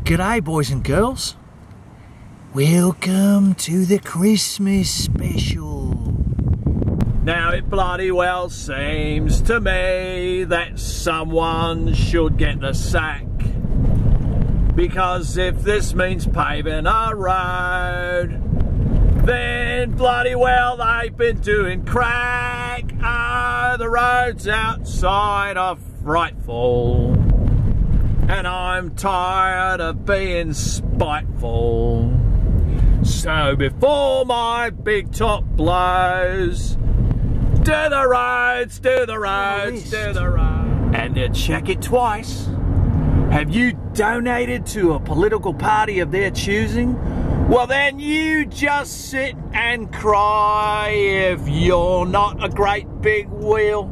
G'day boys and girls. Welcome to the Christmas special. Now it bloody well seems to me that someone should get the sack. Because if this means paving a road, then bloody well they've been doing crack. Oh, the roads outside are frightful. And I'm tired of being spiteful. So before my big top blows, do the roads, do the roads, do the roads. And then check it twice. Have you donated to a political party of their choosing? Well then you just sit and cry if you're not a great big wheel.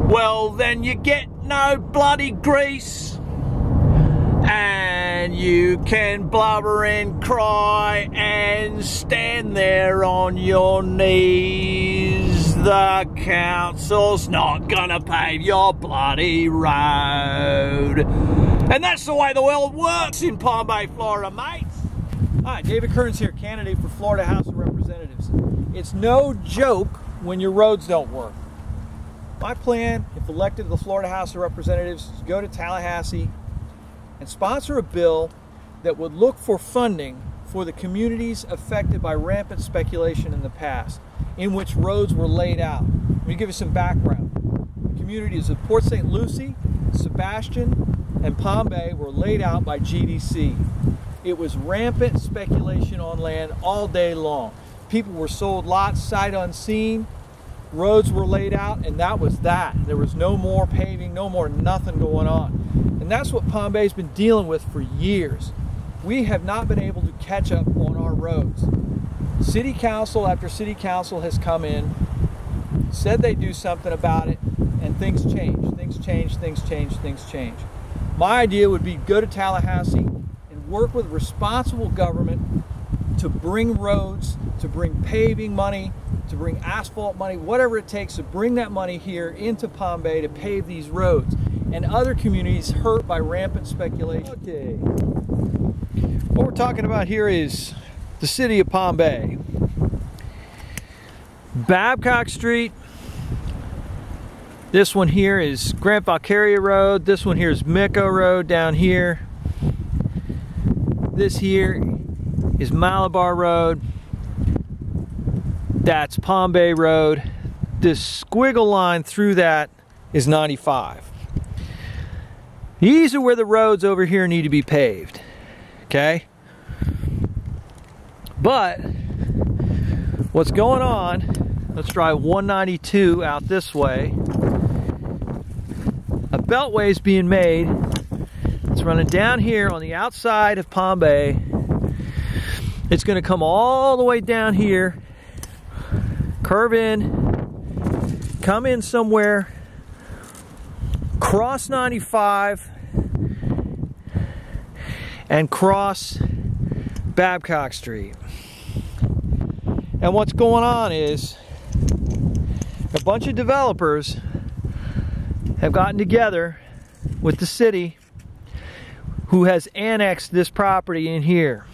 Well then you get no bloody grease. And you can blubber and cry and stand there on your knees. The council's not gonna pave your bloody road. And that's the way the world works in Palm Bay, Florida, mates. Hi, David Kearns here, candidate for Florida House of Representatives. It's no joke when your roads don't work. My plan, if elected to the Florida House of Representatives, is to go to Tallahassee and sponsor a bill that would look for funding for the communities affected by rampant speculation in the past, in which roads were laid out. Let me give you some background. The communities of Port St. Lucie, Sebastian, and Palm Bay were laid out by GDC. It was rampant speculation on land all day long. People were sold lots sight unseen, roads were laid out, and that was that. There was no more paving, no more nothing going on. And that's what Palm Bay's been dealing with for years. We have not been able to catch up on our roads. City council after city council has come in, said they do something about it, and things change. Things change, things change, things change. My idea would be go to Tallahassee and work with responsible government to bring roads, to bring paving money, to bring asphalt money, whatever it takes to bring that money here into Palm Bay to pave these roads and other communities hurt by rampant speculation. Okay. What we're talking about here is the city of Palm Bay. Babcock Street. This one here is Grant Valcaria Road. This one here is Micco Road down here. This here is Malabar Road. That's Palm Bay Road. This squiggle line through that is 95. These are where the roads over here need to be paved, okay? But what's going on, let's drive 192 out this way. A beltway is being made. It's running down here on the outside of Palm Bay. It's going to come all the way down here, curve in, come in somewhere, cross 95, and cross Babcock Street. And what's going on is a bunch of developers have gotten together with the city who has annexed this property in here.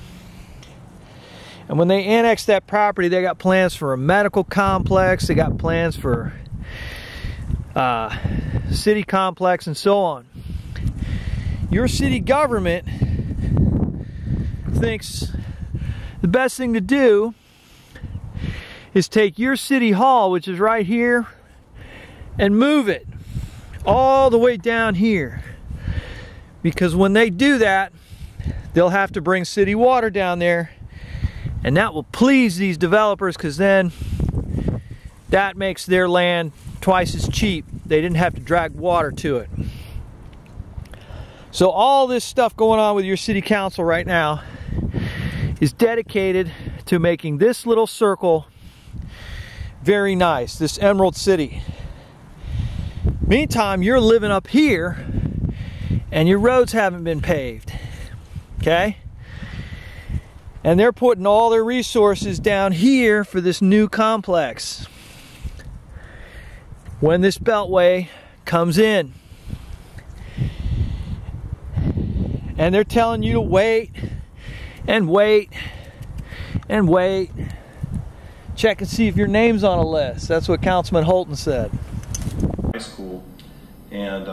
And when they annexed that property, they got plans for a medical complex, they got plans for city complex and so on. Your city government thinks the best thing to do is take your city hall, which is right here, and move it all the way down here. Because when they do that, they'll have to bring city water down there, and that will please these developers, because then that makes their land twice as cheap. They didn't have to drag water to it. So all this stuff going on with your city council right now is dedicated to making this little circle very nice, this Emerald City. Meantime, you're living up here and your roads haven't been paved, okay? And they're putting all their resources down here for this new complex. When this beltway comes in, And they're telling you to wait and wait and wait. Check and see if your name's on a list. That's what Councilman Holton said. High school, and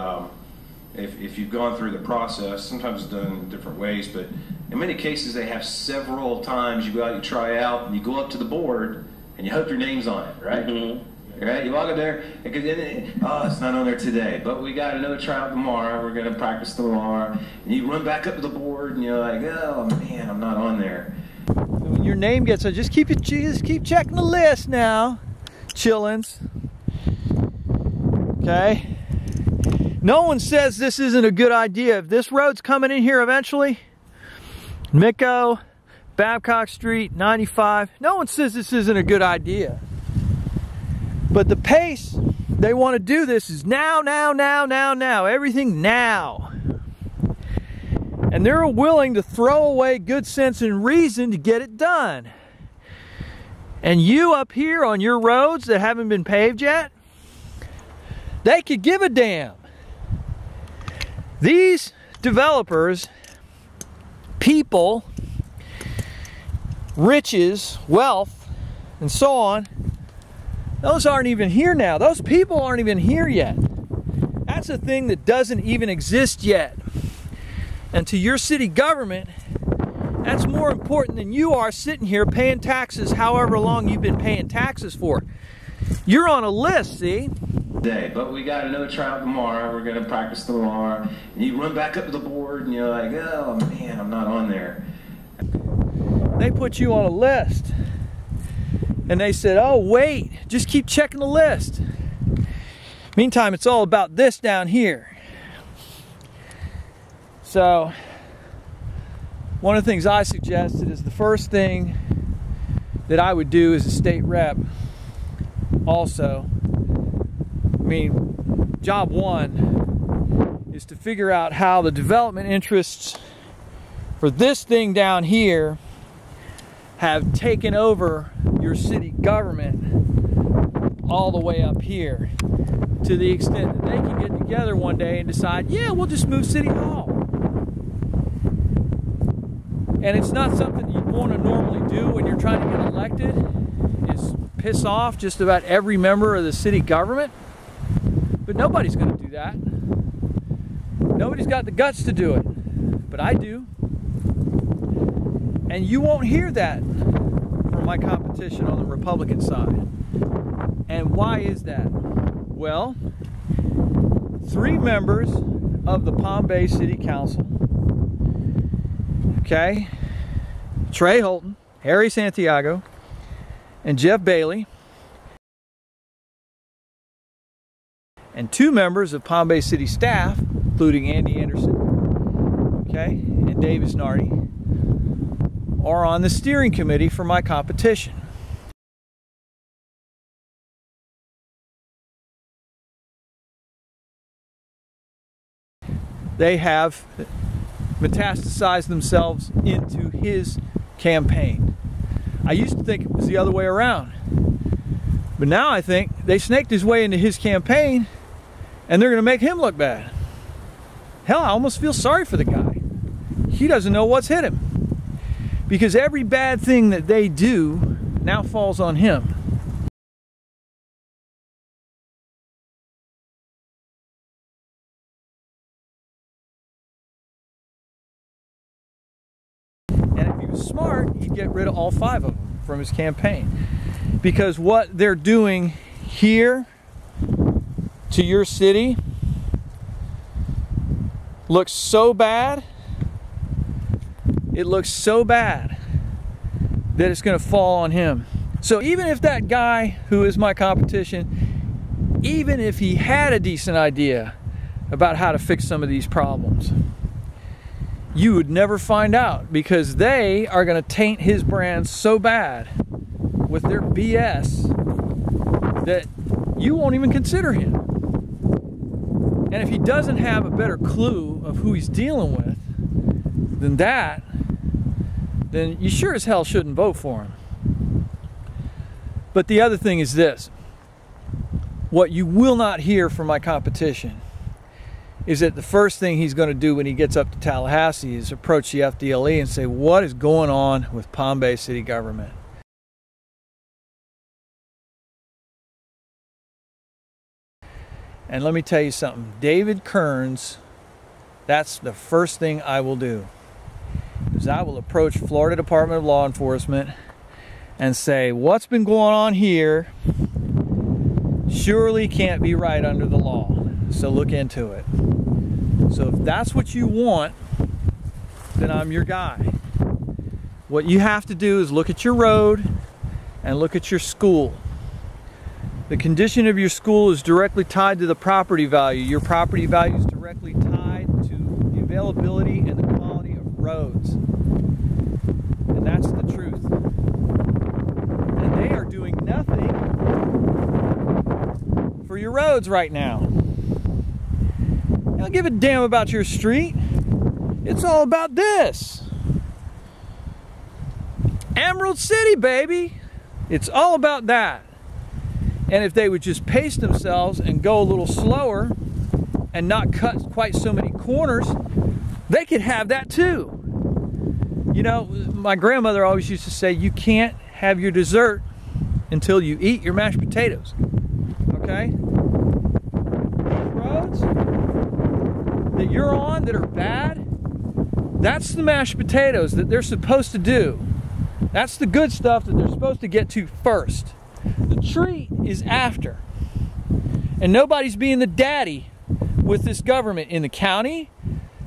if you've gone through the process, sometimes it's done in different ways, but in many cases they have several times you go out, you try out, and you go up to the board and you hope your name's on it, right? Mm-hmm. Right? You walk up there, and oh, it's not on there today, but we got another tryout tomorrow. We're going to practice tomorrow, and you run back up to the board, and you're like, oh man, I'm not on there. When your name gets on, just keep checking the list now, chillins. Okay. No one says this isn't a good idea. If this road's coming in here eventually, Micco, Babcock Street, 95, no one says this isn't a good idea. But the pace they want to do this is now, everything now. And they're willing to throw away good sense and reason to get it done. And you up here on your roads that haven't been paved yet, they could give a damn. These developers, people, riches, wealth, and so on, those aren't even here now. Those people aren't even here yet. That's a thing that doesn't even exist yet. And to your city government, that's more important than you are sitting here paying taxes however long you've been paying taxes for. You're on a list, see? But we got another tryout tomorrow. We're going to practice tomorrow. And you run back up to the board and you're like, oh man, I'm not on there. They put you on a list. And they said, oh wait, just keep checking the list. Meantime, it's all about this down here. So, one of the things I suggested is the first thing that I would do as a state rep also, I mean, job one is to figure out how the development interests for this thing down here have taken over your city government all the way up here, to the extent that they can get together one day and decide, yeah, we'll just move City Hall. And it's not something you want to normally do when you're trying to get elected, is piss off just about every member of the city government. But nobody's going to do that. Nobody's got the guts to do it. But I do. And you won't hear that from my competition on the Republican side. And why is that? Well, 3 members of the Palm Bay City Council, okay, Trey Holton, Harry Santiago, and Jeff Bailey, and 2 members of Palm Bay City staff, including Andy Anderson, okay, and Davis Nardi, are on the steering committee for my competition. They have metastasized themselves into his campaign. I used to think it was the other way around. But now I think they snaked his way into his campaign and they're going to make him look bad. Hell, I almost feel sorry for the guy. He doesn't know what's hit him. Because every bad thing that they do now falls on him. And if he was smart, he'd get rid of all 5 of them from his campaign. Because what they're doing here to your city looks so bad. It looks so bad that it's going to fall on him. So even if that guy who is my competition, even if he had a decent idea about how to fix some of these problems, you would never find out, because they are going to taint his brand so bad with their BS that you won't even consider him. And if he doesn't have a better clue of who he's dealing with than that, then you sure as hell shouldn't vote for him. But the other thing is this. What you will not hear from my competition is that the first thing he's going to do when he gets up to Tallahassee is approach the FDLE and say, what is going on with Palm Bay city government? And let me tell you something, David Kearns, that's the first thing I will do, is I will approach Florida Department of Law Enforcement and say, what's been going on here surely can't be right under the law, so look into it. So if that's what you want, then I'm your guy. What you have to do is look at your road and look at your school. The condition of your school is directly tied to the property value. Your property value is directly tied to the availability and the quality of roads. And that's the truth. And they are doing nothing for your roads right now. They don't give a damn about your street. It's all about this. Emerald City, baby. It's all about that. And if they would just pace themselves and go a little slower and not cut quite so many corners, they could have that too. You know, my grandmother always used to say, you can't have your dessert until you eat your mashed potatoes. Okay? Those roads that you're on that are bad, that's the mashed potatoes that they're supposed to do. That's the good stuff that they're supposed to get to first. The treat is after. And nobody's being the daddy with this government in the county,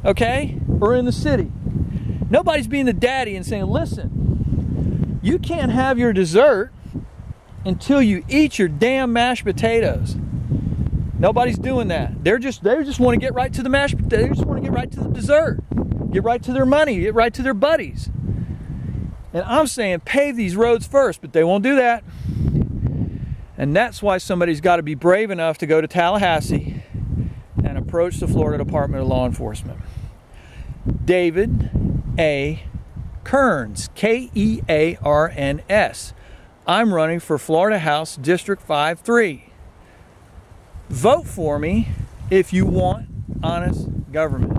okay, or in the city. Nobody's being the daddy and saying, listen, you can't have your dessert until you eat your damn mashed potatoes. Nobody's doing that. They just want to get right to the mashed potatoes. They just want to get right to the dessert. Get right to their money. Get right to their buddies. And I'm saying pave these roads first, but they won't do that. And that's why somebody's got to be brave enough to go to Tallahassee and approach the Florida Department of Law Enforcement. David A. Kearns, K-E-A-R-N-S. I'm running for Florida House District 5-3. Vote for me if you want honest government.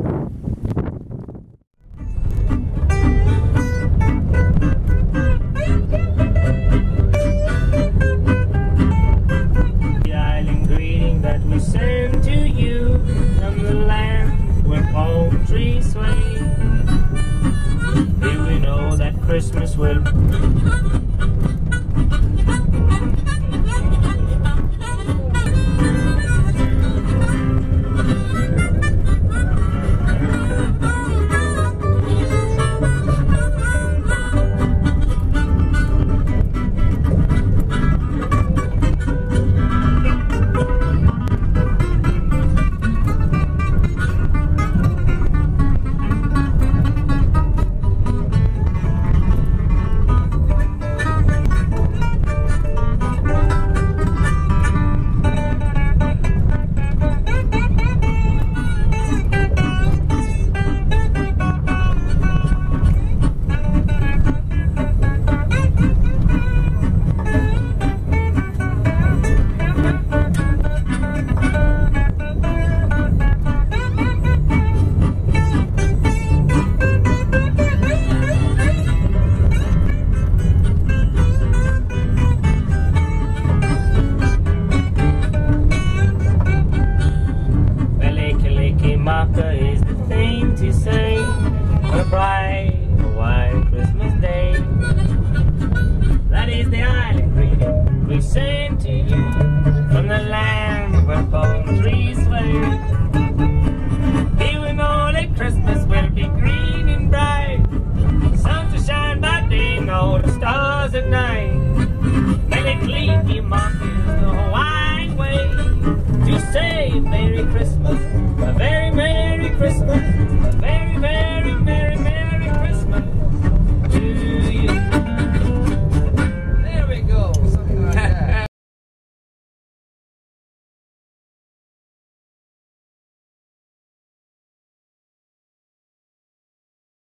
The island greeting that we send to you from the land where palm trees sway. Here we know that Christmas will is the thing to say on a bright white Christmas day. That is the island greeting we send to you from the land where palm trees sway.